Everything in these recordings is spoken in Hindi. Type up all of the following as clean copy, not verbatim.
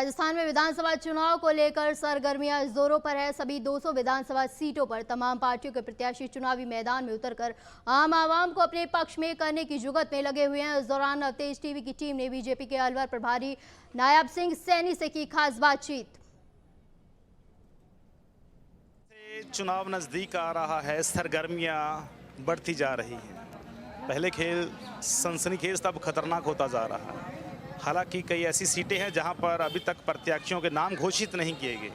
राजस्थान में विधानसभा चुनाव को लेकर सरगर्मियां जोरों पर है। सभी 200 विधानसभा सीटों पर तमाम पार्टियों के प्रत्याशी चुनावी मैदान में उतरकर आम आवाम को अपने पक्ष में करने की जुगत में लगे हुए हैं। इस दौरान तेज टीवी की टीम ने बीजेपी के अलवर प्रभारी नायब सिंह सैनी से की खास बातचीत। चुनाव नजदीक आ रहा है, सरगर्मियां बढ़ती जा रही हैं। पहले खेल सनसनीखेज, तब खतरनाक होता जा रहा है। हालांकि कई ऐसी सीटें हैं जहां पर अभी तक प्रत्याशियों के नाम घोषित नहीं किए गए।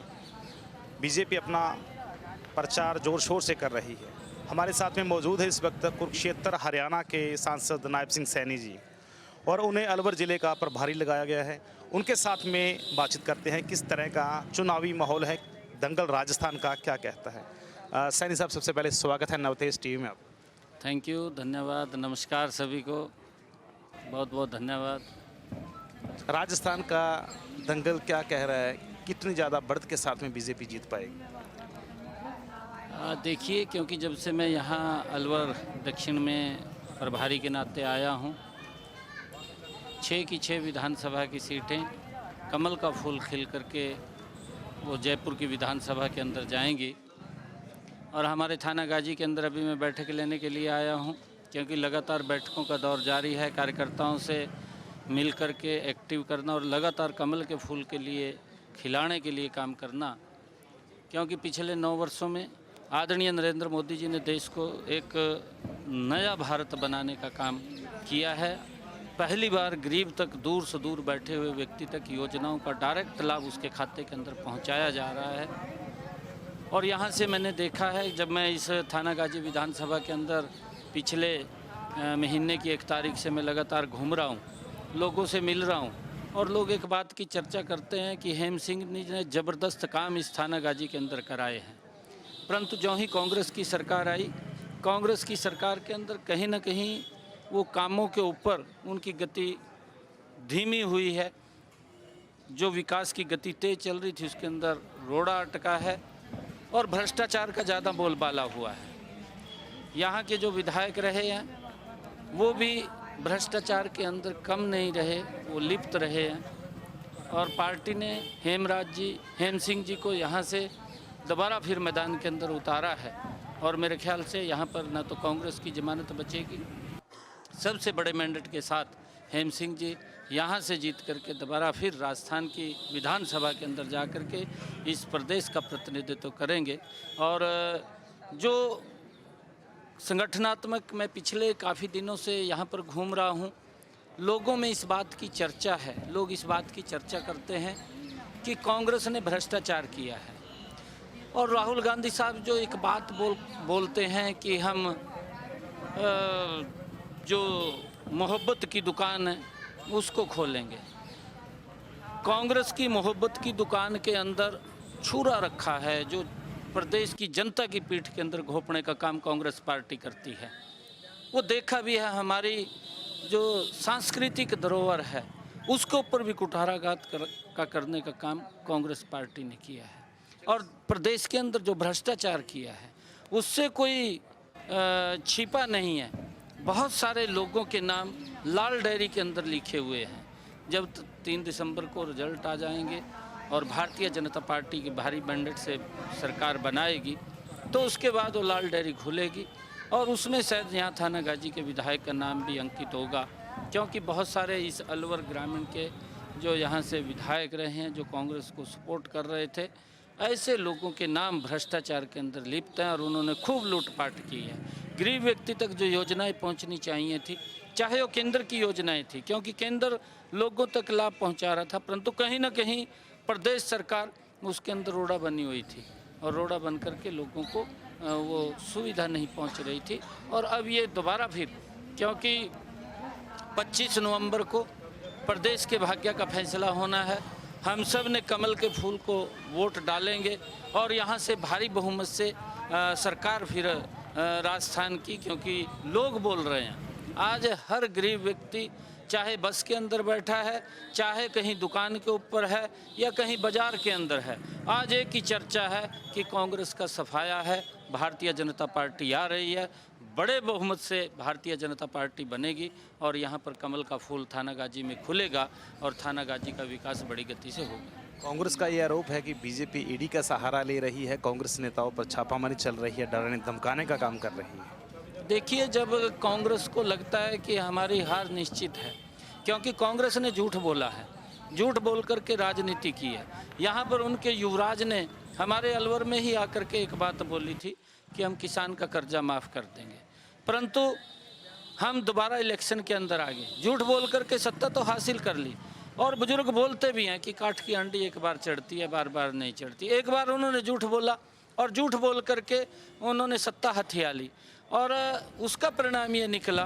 बीजेपी अपना प्रचार जोर शोर से कर रही है। हमारे साथ में मौजूद है इस वक्त कुरुक्षेत्र हरियाणा के सांसद नायब सिंह सैनी जी, और उन्हें अलवर ज़िले का प्रभारी लगाया गया है। उनके साथ में बातचीत करते हैं किस तरह का चुनावी माहौल है, दंगल राजस्थान का क्या कहता है। सैनी साहब, सबसे पहले स्वागत है नवतेज टीवी में। आप थैंक यू, धन्यवाद, नमस्कार सभी को, बहुत बहुत धन्यवाद। राजस्थान का दंगल क्या कह रहा है, कितनी ज़्यादा बढ़त के साथ में बीजेपी जीत पाएगी? देखिए, क्योंकि जब से मैं यहाँ अलवर दक्षिण में प्रभारी के नाते आया हूँ, 6 की 6 विधानसभा की सीटें कमल का फूल खिल करके वो जयपुर की विधानसभा के अंदर जाएंगी। और हमारे थाना गाजी के अंदर अभी मैं बैठक लेने के लिए आया हूँ, क्योंकि लगातार बैठकों का दौर जारी है। कार्यकर्ताओं से मिल कर के एक्टिव करना और लगातार कमल के फूल के लिए खिलाने के लिए काम करना, क्योंकि पिछले 9 वर्षों में आदरणीय नरेंद्र मोदी जी ने देश को एक नया भारत बनाने का काम किया है। पहली बार गरीब तक, दूर से दूर बैठे हुए व्यक्ति तक योजनाओं का डायरेक्ट लाभ उसके खाते के अंदर पहुंचाया जा रहा है। और यहाँ से मैंने देखा है, जब मैं इस थाना गाजी विधानसभा के अंदर पिछले महीने की 1 तारीख से मैं लगातार घूम रहा हूँ, लोगों से मिल रहा हूँ, और लोग एक बात की चर्चा करते हैं कि हेम सिंह ने ज़बरदस्त काम इस थाना गाजी के अंदर कराए हैं। परंतु जो ही कांग्रेस की सरकार आई, कांग्रेस की सरकार के अंदर कहीं ना कहीं वो कामों के ऊपर उनकी गति धीमी हुई है। जो विकास की गति तेज चल रही थी उसके अंदर रोड़ा अटका है, और भ्रष्टाचार का ज़्यादा बोलबाला हुआ है। यहाँ के जो विधायक रहे हैं वो भी भ्रष्टाचार के अंदर कम नहीं रहे, वो लिप्त रहे हैं। और पार्टी ने हेम सिंह जी को यहाँ से दोबारा फिर मैदान के अंदर उतारा है, और मेरे ख्याल से यहाँ पर न तो कांग्रेस की जमानत बचेगी। सबसे बड़े मैंडेट के साथ हेम सिंह जी यहाँ से जीत करके दोबारा फिर राजस्थान की विधानसभा के अंदर जा कर के इस प्रदेश का प्रतिनिधित्व करेंगे। और जो संगठनात्मक, मैं पिछले काफ़ी दिनों से यहाँ पर घूम रहा हूँ, लोगों में इस बात की चर्चा है, लोग इस बात की चर्चा करते हैं कि कांग्रेस ने भ्रष्टाचार किया है। और राहुल गांधी साहब जो एक बात बोलते हैं कि हम जो मोहब्बत की दुकान है उसको खोलेंगे। कांग्रेस की मोहब्बत की दुकान के अंदर छुरा रखा है, जो प्रदेश की जनता की पीठ के अंदर घोंपने का काम कांग्रेस पार्टी करती है। वो देखा भी है, हमारी जो सांस्कृतिक धरोहर है उसके ऊपर भी कुठाराघात करने का काम कांग्रेस पार्टी ने किया है। और प्रदेश के अंदर जो भ्रष्टाचार किया है उससे कोई छिपा नहीं है। बहुत सारे लोगों के नाम लाल डायरी के अंदर लिखे हुए हैं। जब 3 दिसंबर को रिजल्ट आ जाएंगे और भारतीय जनता पार्टी की भारी मैंडेट से सरकार बनाएगी, तो उसके बाद वो लाल डायरी खुलेगी, और उसमें शायद यहाँ थाना गाजी के विधायक का नाम भी अंकित होगा। क्योंकि बहुत सारे इस अलवर ग्रामीण के जो यहाँ से विधायक रहे हैं, जो कांग्रेस को सपोर्ट कर रहे थे, ऐसे लोगों के नाम भ्रष्टाचार के अंदर लिप्त हैं, और उन्होंने खूब लूटपाट की है। गरीब व्यक्ति तक जो योजनाएं पहुंचनी चाहिए थी, चाहे वो केंद्र की योजनाएं थी, क्योंकि केंद्र लोगों तक लाभ पहुंचा रहा था, परंतु कहीं ना कहीं प्रदेश सरकार उसके अंदर रोड़ा बनी हुई थी, और रोड़ा बन करके लोगों को वो सुविधा नहीं पहुंच रही थी। और अब ये दोबारा फिर, क्योंकि 25 नवंबर को प्रदेश के भाग्य का फैसला होना है, हम सब ने कमल के फूल को वोट डालेंगे, और यहाँ से भारी बहुमत से सरकार फिर राजस्थान की, क्योंकि लोग बोल रहे हैं। आज हर गरीब व्यक्ति, चाहे बस के अंदर बैठा है, चाहे कहीं दुकान के ऊपर है या कहीं बाजार के अंदर है, आज एक ही चर्चा है कि कांग्रेस का सफाया है, भारतीय जनता पार्टी आ रही है, बड़े बहुमत से भारतीय जनता पार्टी बनेगी और यहाँ पर कमल का फूल थानागाजी में खुलेगा और थानागाजी का विकास बड़ी गति से होगा। कांग्रेस का ये आरोप है कि बीजेपी ईडी का सहारा ले रही है, कांग्रेस नेताओं पर छापामारी चल रही है, डराने धमकाने का काम कर रही है। देखिए, जब कांग्रेस को लगता है कि हमारी हार निश्चित है, क्योंकि कांग्रेस ने झूठ बोला है, झूठ बोल करके राजनीति की है। यहाँ पर उनके युवराज ने हमारे अलवर में ही आकर के एक बात बोली थी कि हम किसान का कर्जा माफ़ कर देंगे, परंतु हम दोबारा इलेक्शन के अंदर आ गए, झूठ बोल करके सत्ता तो हासिल कर ली। और बुजुर्ग बोलते भी हैं कि काठ की अंडी एक बार चढ़ती है, बार बार नहीं चढ़ती। एक बार उन्होंने झूठ बोला और झूठ बोल करके उन्होंने सत्ता हथिया ली और उसका परिणाम ये निकला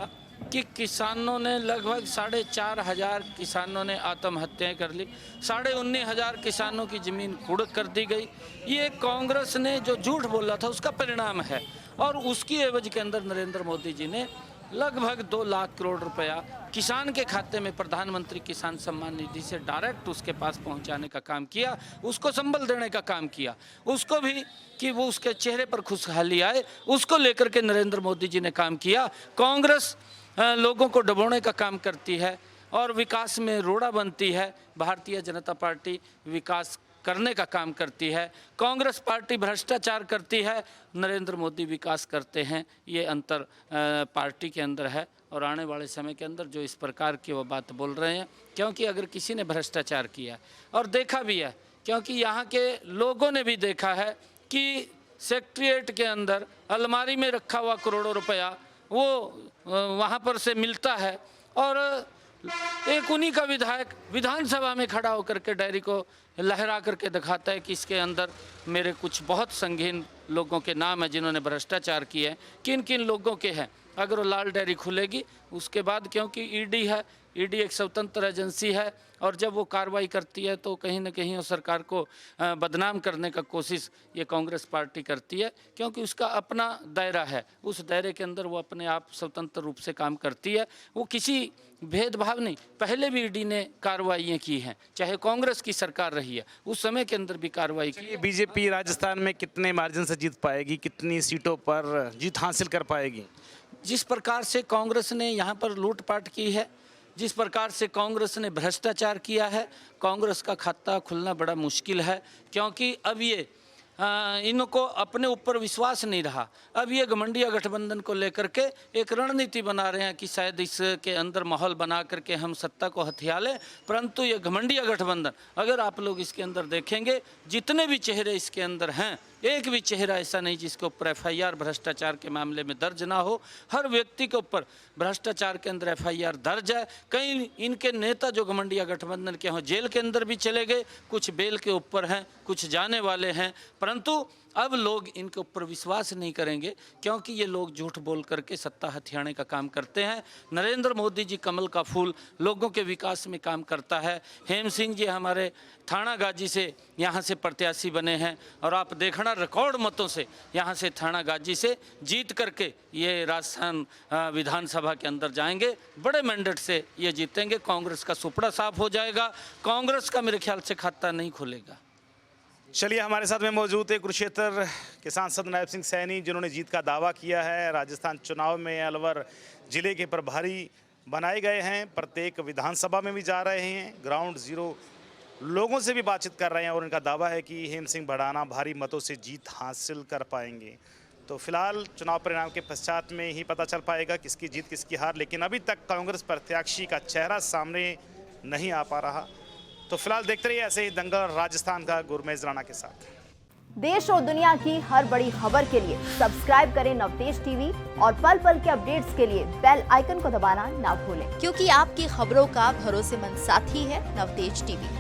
कि किसानों ने लगभग 4,500 किसानों ने आत्महत्याएं कर ली, 19,500 किसानों की ज़मीन कुड़क कर दी गई। ये कांग्रेस ने जो झूठ बोला था उसका परिणाम है और उसकी एवज के अंदर नरेंद्र मोदी जी ने लगभग 2 लाख करोड़ रुपया किसान के खाते में प्रधानमंत्री किसान सम्मान निधि से डायरेक्ट उसके पास पहुंचाने का काम किया, उसको संबल देने का काम किया, उसको भी कि वो उसके चेहरे पर खुशहाली आए, उसको लेकर के नरेंद्र मोदी जी ने काम किया। कांग्रेस लोगों को डुबोने का काम करती है और विकास में रोड़ा बनती है, भारतीय जनता पार्टी विकास करने का काम करती है। कांग्रेस पार्टी भ्रष्टाचार करती है, नरेंद्र मोदी विकास करते हैं। ये अंतर पार्टी के अंदर है और आने वाले समय के अंदर जो इस प्रकार की वो बात बोल रहे हैं, क्योंकि अगर किसी ने भ्रष्टाचार किया और देखा भी है, क्योंकि यहाँ के लोगों ने भी देखा है कि सेक्रेटेरिएट के अंदर अलमारी में रखा हुआ करोड़ों रुपया वो वहाँ पर से मिलता है और एक उन्हीं का विधायक विधानसभा में खड़ा होकर के डायरी को लहरा करके दिखाता है कि इसके अंदर मेरे कुछ बहुत संगीन लोगों के नाम है जिन्होंने भ्रष्टाचार किए हैं। किन किन लोगों के हैं? अगर वो लाल डायरी खुलेगी उसके बाद, क्योंकि ईडी है, ईडी एक स्वतंत्र एजेंसी है और जब वो कार्रवाई करती है तो कहीं ना कहीं वो सरकार को बदनाम करने का कोशिश ये कांग्रेस पार्टी करती है, क्योंकि उसका अपना दायरा है, उस दायरे के अंदर वो अपने आप स्वतंत्र रूप से काम करती है। वो किसी भेदभाव नहीं, पहले भी ईडी ने कार्रवाइयाँ की हैं, चाहे कांग्रेस की सरकार रही है उस समय के अंदर भी कार्रवाई की। बीजेपी राजस्थान में कितने मार्जिन से जीत पाएगी, कितनी सीटों पर जीत हासिल कर पाएगी? जिस प्रकार से कांग्रेस ने यहाँ पर लूटपाट की है, जिस प्रकार से कांग्रेस ने भ्रष्टाचार किया है, कांग्रेस का खाता खुलना बड़ा मुश्किल है, क्योंकि अब ये इनको अपने ऊपर विश्वास नहीं रहा। अब ये घमंडिया गठबंधन को लेकर के एक रणनीति बना रहे हैं कि शायद इसके अंदर माहौल बना करके हम सत्ता को हथिया लें, परंतु ये घमंडिया गठबंधन, अगर आप लोग इसके अंदर देखेंगे जितने भी चेहरे इसके अंदर हैं, एक भी चेहरा ऐसा नहीं जिसके ऊपर FIR भ्रष्टाचार के मामले में दर्ज ना हो। हर व्यक्ति के ऊपर भ्रष्टाचार के अंदर FIR दर्ज है। कई इनके नेता जो घमंडिया गठबंधन के हों जेल के अंदर भी चले गए, कुछ बेल के ऊपर हैं, कुछ जाने वाले हैं, परंतु अब लोग इनके ऊपर विश्वास नहीं करेंगे, क्योंकि ये लोग झूठ बोल करके सत्ता हथियाने का काम करते हैं। नरेंद्र मोदी जी कमल का फूल, लोगों के विकास में काम करता है। हेम सिंह जी हमारे थानागाजी से यहाँ से प्रत्याशी बने हैं और आप देखना रिकॉर्ड मतों से यहाँ से थानागाजी से जीत करके ये राजस्थान विधानसभा के अंदर जाएंगे, बड़े मैंडेट से ये जीतेंगे। कांग्रेस का सुपड़ा साफ हो जाएगा, कांग्रेस का मेरे ख्याल से खाता नहीं खुलेगा। चलिए, हमारे साथ में मौजूद है कुरुक्षेत्र के सांसद नायब सिंह सैनी, जिन्होंने जीत का दावा किया है। राजस्थान चुनाव में अलवर जिले के प्रभारी बनाए गए हैं, प्रत्येक विधानसभा में भी जा रहे हैं, ग्राउंड जीरो लोगों से भी बातचीत कर रहे हैं और उनका दावा है कि हेम सिंह भड़ाना भारी मतों से जीत हासिल कर पाएंगे। तो फिलहाल चुनाव परिणाम के पश्चात में ही पता चल पाएगा किसकी जीत किसकी हार, लेकिन अभी तक कांग्रेस प्रत्याशी का चेहरा सामने नहीं आ पा रहा। तो फिलहाल देखते रहिए ऐसे ही दंगल राजस्थान का गुरमेज राणा के साथ। देश और दुनिया की हर बड़ी खबर के लिए सब्सक्राइब करें नवतेज टीवी और पल पल के अपडेट्स के लिए बेल आइकन को दबाना ना भूलें, क्योंकि आपकी खबरों का भरोसेमंद साथी है नवतेज टीवी।